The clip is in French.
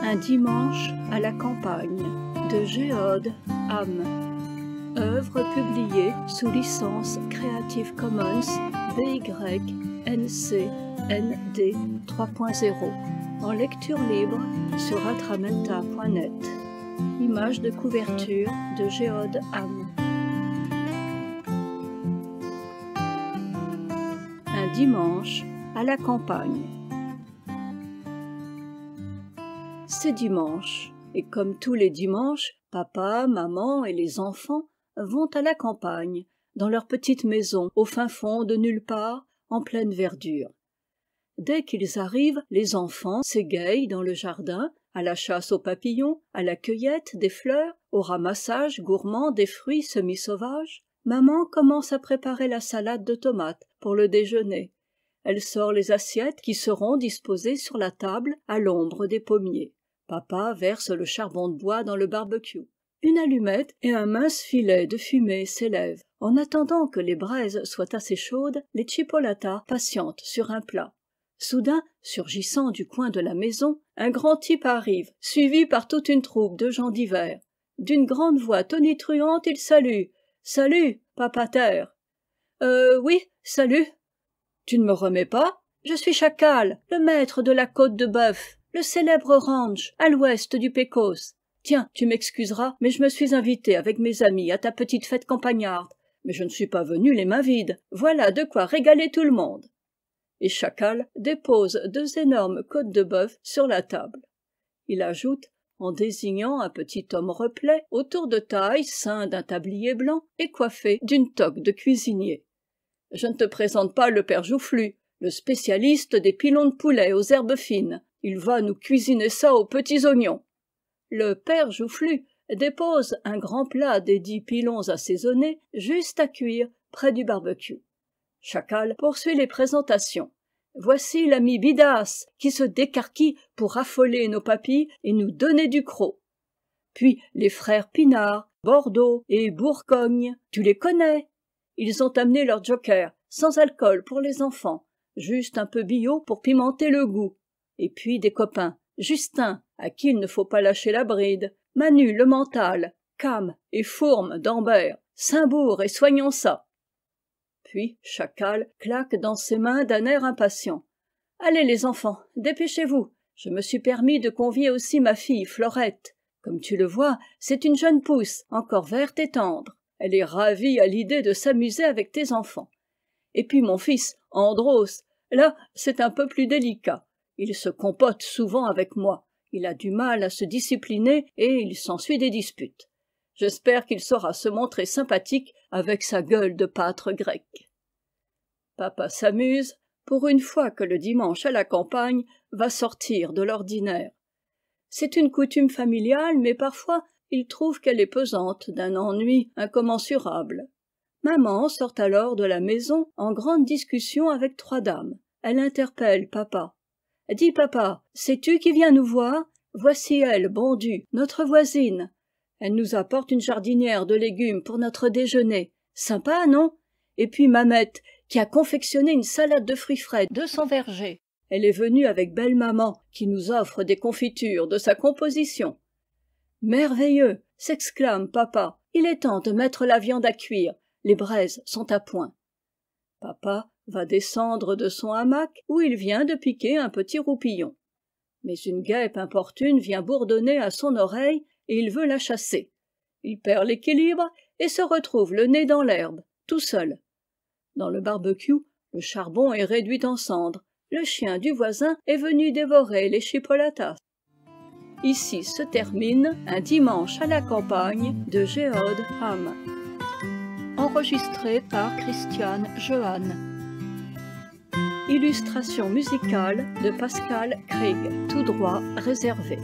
Un dimanche à la campagne de Géode Ham. Œuvre publiée sous licence Creative Commons BY-NC ND 3.0 en lecture libre sur atramenta.net. Image de couverture de Géode Ham. Un dimanche à la campagne. C'est dimanche, et comme tous les dimanches, papa, maman et les enfants vont à la campagne, dans leur petite maison au fin fond de nulle part, en pleine verdure. Dès qu'ils arrivent, les enfants s'égayent dans le jardin, à la chasse aux papillons, à la cueillette des fleurs, au ramassage gourmand des fruits semi-sauvages. Maman commence à préparer la salade de tomates pour le déjeuner. Elle sort les assiettes qui seront disposées sur la table à l'ombre des pommiers. Papa verse le charbon de bois dans le barbecue. Une allumette et un mince filet de fumée s'élèvent. En attendant que les braises soient assez chaudes, les chipolatas patientent sur un plat. Soudain, surgissant du coin de la maison, un grand type arrive, suivi par toute une troupe de gens divers. D'une grande voix tonitruante, il salue. « Salut, papa terre !»« Oui, salut !»« Tu ne me remets pas ? Je suis Chacal, le maître de la côte de bœuf. Le célèbre ranch, à l'ouest du Pecos. Tiens, tu m'excuseras, mais je me suis invité avec mes amis à ta petite fête campagnarde. Mais je ne suis pas venu les mains vides. Voilà de quoi régaler tout le monde. » Et Chacal dépose 2 énormes côtes de bœuf sur la table. Il ajoute, en désignant un petit homme replet, autour de taille, ceint d'un tablier blanc et coiffé d'une toque de cuisinier. « Je ne te présente pas le père Joufflu, le spécialiste des pilons de poulet aux herbes fines. Il va nous cuisiner ça aux petits oignons. » Le père Joufflu dépose un grand plat des 10 pilons assaisonnés juste à cuire près du barbecue. Chacal poursuit les présentations. Voici l'ami Bidas qui se décarquille pour affoler nos papilles et nous donner du croc. Puis les frères Pinard, Bordeaux et Bourgogne, tu les connais. Ils ont amené leur joker, sans alcool pour les enfants, juste un peu bio pour pimenter le goût. Et puis des copains, Justin, à qui il ne faut pas lâcher la bride, Manu le mental, Cam et Fourme d'Ambert, Saint-Bourg et soignons ça. Puis Chacal claque dans ses mains d'un air impatient. « Allez les enfants, dépêchez-vous, je me suis permis de convier aussi ma fille Florette. Comme tu le vois, c'est une jeune pousse, encore verte et tendre. Elle est ravie à l'idée de s'amuser avec tes enfants. Et puis mon fils, Andros, là, c'est un peu plus délicat. Il se compote souvent avec moi. Il a du mal à se discipliner et il s'ensuit des disputes. J'espère qu'il saura se montrer sympathique avec sa gueule de pâtre grec. » Papa s'amuse, pour une fois que le dimanche à la campagne va sortir de l'ordinaire. C'est une coutume familiale, mais parfois il trouve qu'elle est pesante d'un ennui incommensurable. Maman sort alors de la maison en grande discussion avec 3 dames. Elle interpelle papa. « Dis papa, sais-tu qui vient nous voir ? Voici elle, Bondue, notre voisine. Elle nous apporte une jardinière de légumes pour notre déjeuner. Sympa, non ? Et puis Mamette, qui a confectionné une salade de fruits frais de son verger. Elle est venue avec belle-maman, qui nous offre des confitures de sa composition. »« Merveilleux !» s'exclame papa. « Il est temps de mettre la viande à cuire. Les braises sont à point. » Papa va descendre de son hamac où il vient de piquer un petit roupillon. Mais une guêpe importune vient bourdonner à son oreille et il veut la chasser. Il perd l'équilibre et se retrouve le nez dans l'herbe, tout seul. Dans le barbecue, le charbon est réduit en cendres. Le chien du voisin est venu dévorer les chipolatas. Ici se termine un dimanche à la campagne de Géode Ham. Enregistré par Christiane Johan. Illustration musicale de Pascal Krieg, tout droit réservé.